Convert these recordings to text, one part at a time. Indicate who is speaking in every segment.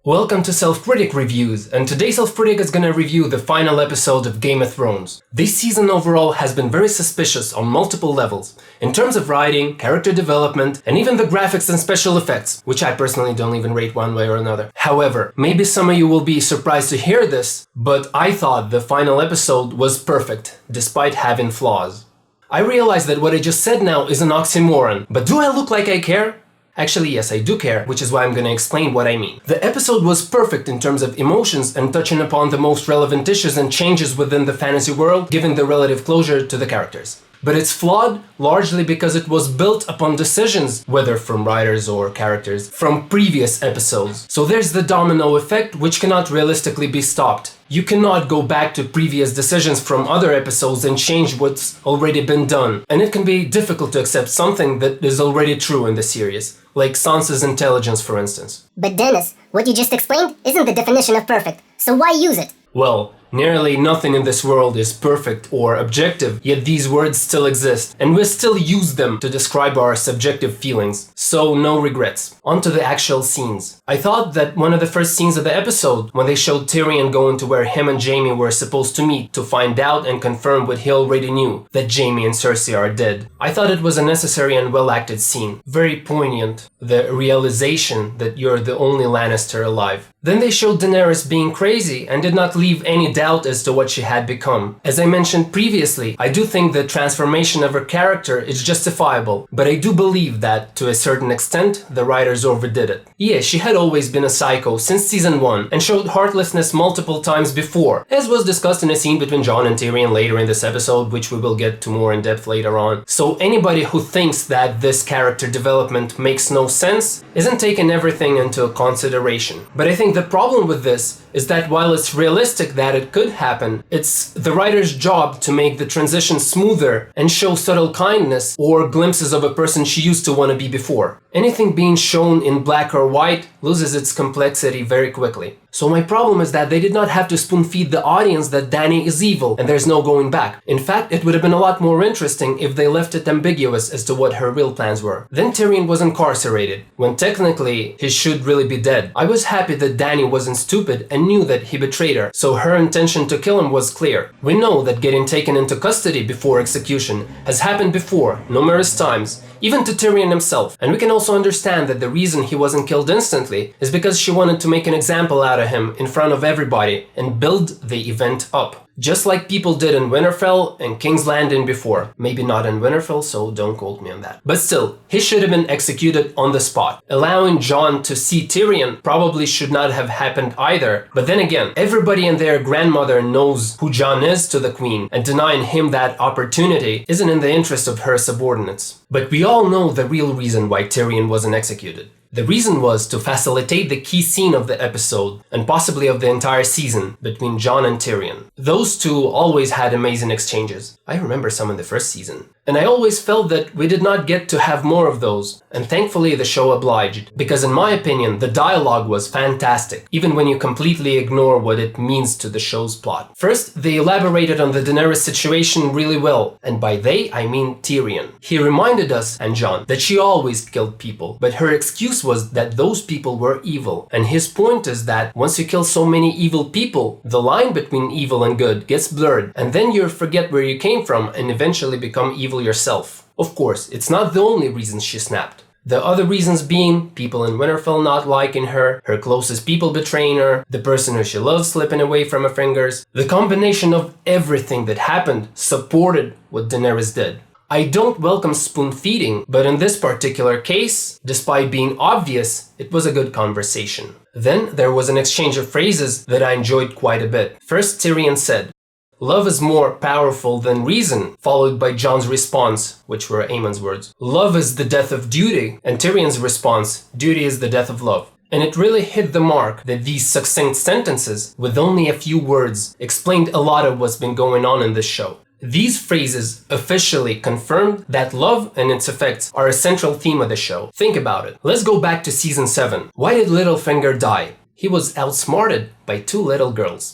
Speaker 1: Welcome to Self-Critic Reviews, and today Self-Critic is gonna review the final episode of Game of Thrones. This season overall has been very suspicious on multiple levels, in terms of writing, character development, and even the graphics and special effects, which I personally don't even rate one way or another. However, maybe some of you will be surprised to hear this, but I thought the final episode was perfect, despite having flaws. I realize that what I just said now is an oxymoron, but do I look like I care? Actually, yes, I do care, which is why I'm gonna explain what I mean. The episode was perfect in terms of emotions and touching upon the most relevant issues and changes within the fantasy world, giving the relative closure to the characters. But it's flawed largely because it was built upon decisions, whether from writers or characters, from previous episodes. So there's the domino effect, which cannot realistically be stopped. You cannot go back to previous decisions from other episodes and change what's already been done. And it can be difficult to accept something that is already true in the series, like Sansa's intelligence, for instance.
Speaker 2: But Dennis, what you just explained isn't the definition of perfect, so why use it?
Speaker 1: Well, nearly nothing in this world is perfect or objective, yet these words still exist, and we still use them to describe our subjective feelings, so no regrets. On to the actual scenes. I thought that one of the first scenes of the episode, when they showed Tyrion going to where him and Jaime were supposed to meet to find out and confirm what he already knew, that Jaime and Cersei are dead. I thought it was a necessary and well-acted scene, very poignant, the realization that you're the only Lannister alive. Then they showed Daenerys being crazy and did not leave any doubt as to what she had become. As I mentioned previously, I do think the transformation of her character is justifiable, but I do believe that, to a certain extent, the writers overdid it. Yeah, she had always been a psycho since season 1 and showed heartlessness multiple times before, as was discussed in a scene between Jon and Tyrion later in this episode, which we will get to more in depth later on. So anybody who thinks that this character development makes no sense isn't taking everything into consideration. But I think the problem with this is that while it's realistic that it could happen, it's the writer's job to make the transition smoother and show subtle kindness or glimpses of a person she used to want to be before. Anything being shown in black or white loses its complexity very quickly. So my problem is that they did not have to spoon-feed the audience that Dany is evil and there's no going back. In fact, it would have been a lot more interesting if they left it ambiguous as to what her real plans were. Then Tyrion was incarcerated, when technically he should really be dead. I was happy that Dany wasn't stupid and knew that he betrayed her, so her intention to kill him was clear. We know that getting taken into custody before execution has happened before, numerous times, even to Tyrion himself. And we can also understand that the reason he wasn't killed instantly is because she wanted to make an example out of him in front of everybody and build the event up. Just like people did in Winterfell and King's Landing before. Maybe not in Winterfell, so don't quote me on that. But still, he should have been executed on the spot. Allowing Jon to see Tyrion probably should not have happened either. But then again, everybody and their grandmother knows who Jon is to the Queen, and denying him that opportunity isn't in the interest of her subordinates. But we all know the real reason why Tyrion wasn't executed. The reason was to facilitate the key scene of the episode, and possibly of the entire season, between Jon and Tyrion. Those two always had amazing exchanges. I remember some in the first season. And I always felt that we did not get to have more of those, and thankfully the show obliged, because in my opinion the dialogue was fantastic, even when you completely ignore what it means to the show's plot. First, they elaborated on the Daenerys situation really well, and by they I mean Tyrion. He reminded us, and Jon, that she always killed people, but her excuse was that those people were evil, and his point is that once you kill so many evil people, the line between evil and good gets blurred, and then you forget where you came from and eventually become evil yourself. Of course, it's not the only reason she snapped. The other reasons being people in Winterfell not liking her, her closest people betraying her, the person who she loves slipping away from her fingers. The combination of everything that happened supported what Daenerys did. I don't welcome spoon-feeding, but in this particular case, despite being obvious, it was a good conversation. Then there was an exchange of phrases that I enjoyed quite a bit. First, Tyrion said, "Love is more powerful than reason," followed by Jon's response, which were Aemon's words. "Love is the death of duty," and Tyrion's response, "Duty is the death of love." And it really hit the mark that these succinct sentences, with only a few words, explained a lot of what's been going on in this show. These phrases officially confirmed that love and its effects are a central theme of the show. Think about it. Let's go back to season 7. Why did Littlefinger die? He was outsmarted by 2 little girls.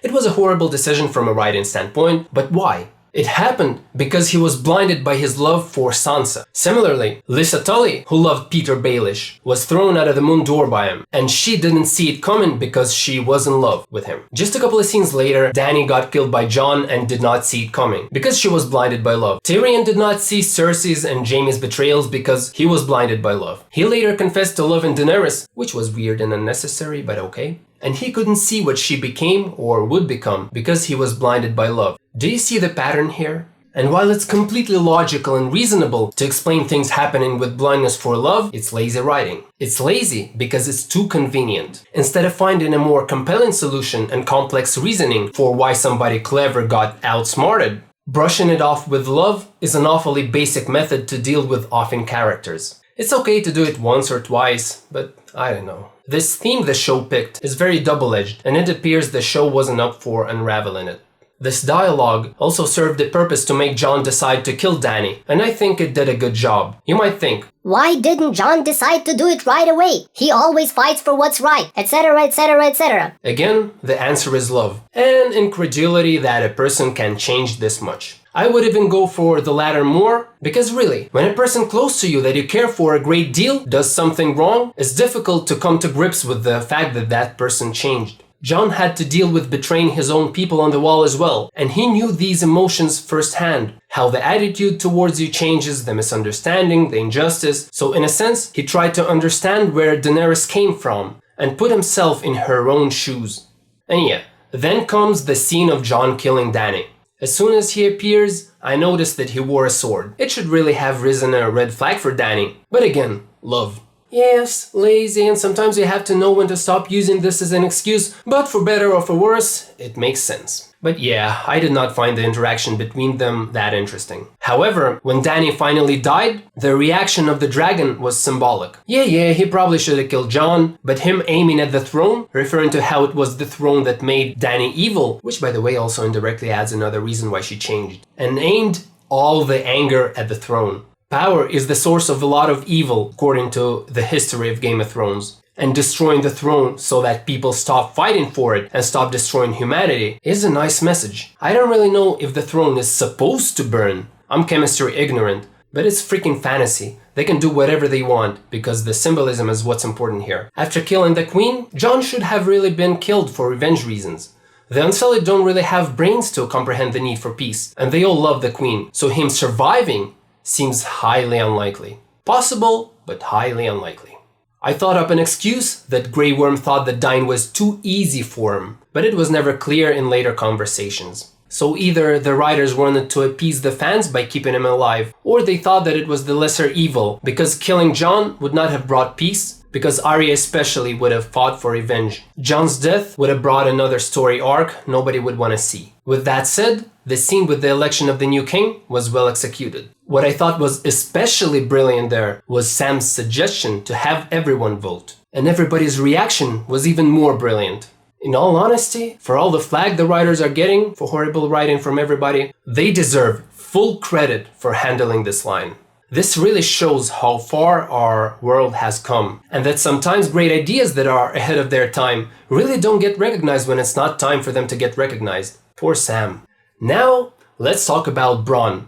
Speaker 1: It was a horrible decision from a writing standpoint, but why? It happened because he was blinded by his love for Sansa. Similarly, Lysa Tully, who loved Peter Baelish, was thrown out of the moon door by him, and she didn't see it coming because she was in love with him. Just a couple of scenes later, Dany got killed by Jon and did not see it coming because she was blinded by love. Tyrion did not see Cersei's and Jaime's betrayals because he was blinded by love. He later confessed to loving Daenerys, which was weird and unnecessary, but okay. And he couldn't see what she became or would become because he was blinded by love. Do you see the pattern here? And while it's completely logical and reasonable to explain things happening with blindness for love, it's lazy writing. It's lazy because it's too convenient. Instead of finding a more compelling solution and complex reasoning for why somebody clever got outsmarted, brushing it off with love is an awfully basic method to deal with offing characters. It's okay to do it once or twice, but I don't know. This theme the show picked is very double-edged, and it appears the show wasn't up for unraveling it. This dialogue also served the purpose to make Jon decide to kill Dany, and I think it did a good job. You might think,
Speaker 2: Why didn't Jon decide to do it right away? He always fights for what's right, etc., etc., etc.
Speaker 1: Again, the answer is love, and incredulity that a person can change this much. I would even go for the latter more, because really, when a person close to you that you care for a great deal does something wrong, it's difficult to come to grips with the fact that that person changed. Jon had to deal with betraying his own people on the wall as well, and he knew these emotions firsthand. How the attitude towards you changes, the misunderstanding, the injustice. So in a sense, he tried to understand where Daenerys came from, and put himself in her own shoes. And yeah, then comes the scene of Jon killing Dany. As soon as he appears, I noticed that he wore a sword. It should really have risen a red flag for Dany. But again, love. Yes, lazy, and sometimes you have to know when to stop using this as an excuse, but for better or for worse, it makes sense. But yeah, I did not find the interaction between them that interesting. However, when Dany finally died, the reaction of the dragon was symbolic. Yeah, he probably should have killed Jon, but him aiming at the throne, referring to how it was the throne that made Dany evil, which by the way also indirectly adds another reason why she changed, and aimed all the anger at the throne. Power is the source of a lot of evil, according to the history of Game of Thrones. And destroying the throne so that people stop fighting for it and stop destroying humanity is a nice message. I don't really know if the throne is supposed to burn. I'm chemistry ignorant, but it's freaking fantasy. They can do whatever they want because the symbolism is what's important here. After killing the queen, Jon should have really been killed for revenge reasons. The Unsullied don't really have brains to comprehend the need for peace, and they all love the queen, so him surviving seems highly unlikely. Possible, but highly unlikely. I thought up an excuse that Grey Worm thought that dying was too easy for him, but it was never clear in later conversations. So either the writers wanted to appease the fans by keeping him alive, or they thought that it was the lesser evil, because killing Jon would not have brought peace, because Arya especially would have fought for revenge. Jon's death would have brought another story arc nobody would want to see. With that said, the scene with the election of the new king was well executed. What I thought was especially brilliant there was Sam's suggestion to have everyone vote. And everybody's reaction was even more brilliant. In all honesty, for all the flag the writers are getting for horrible writing from everybody, they deserve full credit for handling this line. This really shows how far our world has come, and that sometimes great ideas that are ahead of their time really don't get recognized when it's not time for them to get recognized. Poor Sam. Now, let's talk about Bronn.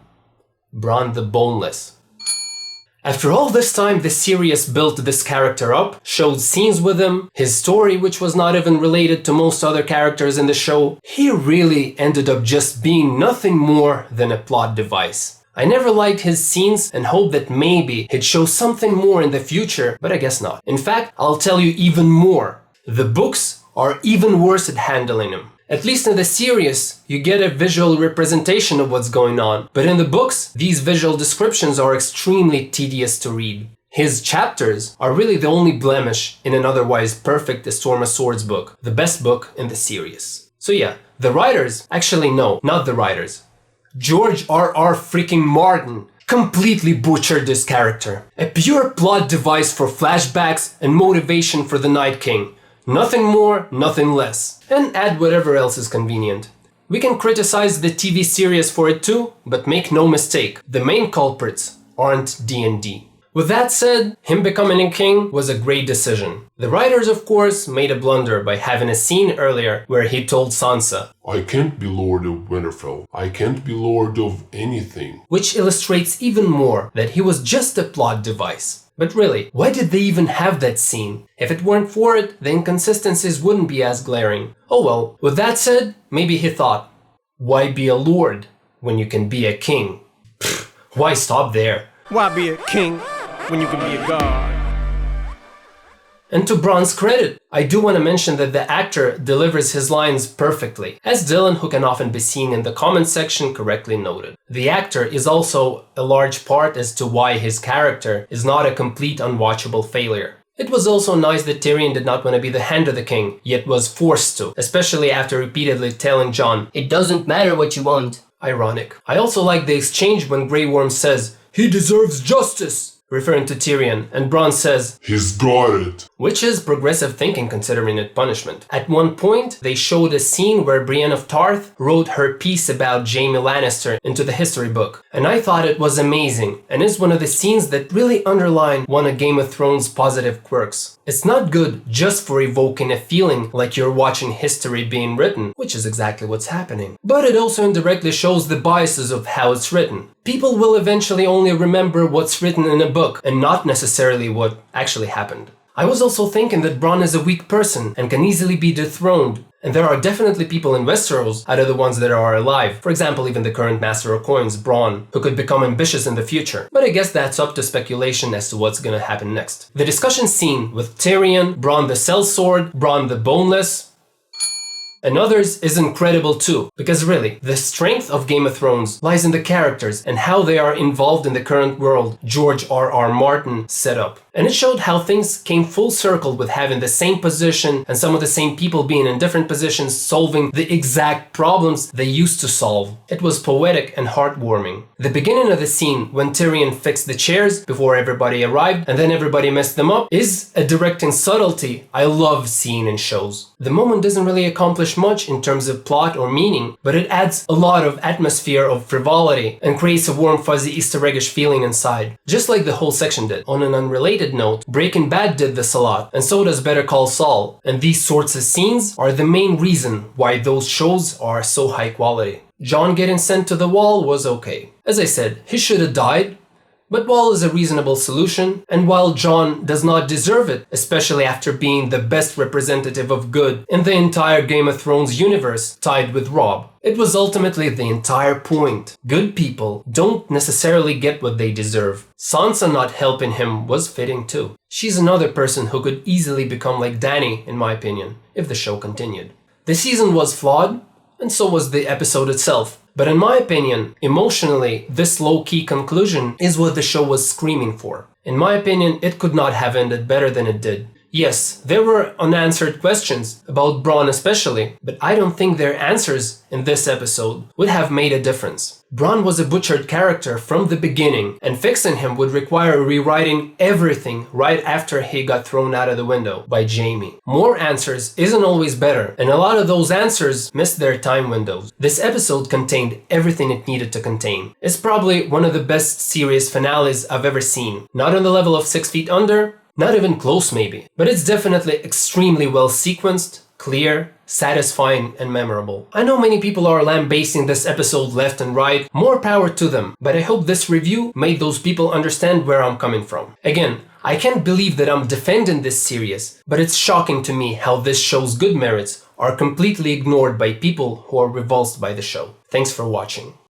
Speaker 1: Bronn the Boneless. After all this time, the series built this character up, showed scenes with him, his story which was not even related to most other characters in the show, he really ended up just being nothing more than a plot device. I never liked his scenes and hoped that maybe he'd show something more in the future, but I guess not. In fact, I'll tell you even more. The books are even worse at handling him. At least in the series, you get a visual representation of what's going on, but in the books, these visual descriptions are extremely tedious to read. His chapters are really the only blemish in an otherwise perfect A Storm of Swords book, the best book in the series. So yeah, the writers, actually no, not the writers. George R.R. freaking Martin completely butchered this character. A pure plot device for flashbacks and motivation for the Night King. Nothing more, nothing less. And add whatever else is convenient. We can criticize the TV series for it too, but make no mistake, the main culprits aren't D&D. With that said, him becoming a king was a great decision. The writers, of course, made a blunder by having a scene earlier where he told Sansa,
Speaker 3: I can't be Lord of Winterfell. I can't be Lord of anything.
Speaker 1: which illustrates even more that he was just a plot device. But really, why did they even have that scene? If it weren't for it, the inconsistencies wouldn't be as glaring. Oh well. With that said, maybe he thought, why be a lord when you can be a king? Pfft, why stop there?
Speaker 4: Why be a king when you can be a god?
Speaker 1: And to Bronn's credit, I do want to mention that the actor delivers his lines perfectly, as Dylan, who can often be seen in the comments section, correctly noted. The actor is also a large part as to why his character is not a complete unwatchable failure. It was also nice that Tyrion did not want to be the hand of the king, yet was forced to, especially after repeatedly telling Jon,
Speaker 2: It doesn't matter what you want.
Speaker 1: ironic. I also like the exchange when Grey Worm says, he deserves justice, referring to Tyrion, and Bronn says,
Speaker 3: He's got it.
Speaker 1: which is progressive thinking considering it punishment. At one point, they showed a scene where Brienne of Tarth wrote her piece about Jaime Lannister into the history book, and I thought it was amazing, and is one of the scenes that really underline one of Game of Thrones' positive quirks. It's not good just for evoking a feeling like you're watching history being written, which is exactly what's happening. But it also indirectly shows the biases of how it's written. People will eventually only remember what's written in a book and not necessarily what actually happened. I was also thinking that Bronn is a weak person and can easily be dethroned. And there are definitely people in Westeros, out of the ones that are alive, for example even the current Master of Coins, Bronn, who could become ambitious in the future. But I guess that's up to speculation as to what's gonna happen next. The discussion scene with Tyrion, Bronn the Sellsword, Bronn the Boneless, and others is incredible too, because really, the strength of Game of Thrones lies in the characters and how they are involved in the current world George R.R. Martin set up. And it showed how things came full circle with having the same position and some of the same people being in different positions solving the exact problems they used to solve. It was poetic and heartwarming. The beginning of the scene when Tyrion fixed the chairs before everybody arrived and then everybody messed them up is a directing subtlety I love seeing in shows. The moment doesn't really accomplish much in terms of plot or meaning, but it adds a lot of atmosphere of frivolity and creates a warm fuzzy Easter eggish feeling inside, just like the whole section did. On an unrelated note, Breaking Bad did this a lot, and so does Better Call Saul, and these sorts of scenes are the main reason why those shows are so high quality. Jon getting sent to the wall was okay. As I said, he should have died, but wall is a reasonable solution, and while Jon does not deserve it, especially after being the best representative of good in the entire Game of Thrones universe, tied with Robb, it was ultimately the entire point. Good people don't necessarily get what they deserve. Sansa not helping him was fitting too. She's another person who could easily become like Dany, in my opinion, if the show continued. The season was flawed, and so was the episode itself. But in my opinion, emotionally, this low-key conclusion is what the show was screaming for. In my opinion, it could not have ended better than it did. Yes, there were unanswered questions, about Bronn especially, but I don't think their answers in this episode would have made a difference. Bronn was a butchered character from the beginning, and fixing him would require rewriting everything right after he got thrown out of the window by Jaime. More answers isn't always better, and a lot of those answers missed their time windows. This episode contained everything it needed to contain. It's probably one of the best series finales I've ever seen. Not on the level of 6 Feet Under, not even close maybe, but it's definitely extremely well sequenced, clear, satisfying, and memorable. I know many people are lambasting this episode left and right, more power to them, but I hope this review made those people understand where I'm coming from. Again, I can't believe that I'm defending this series, but it's shocking to me how this show's good merits are completely ignored by people who are repulsed by the show. Thanks for watching.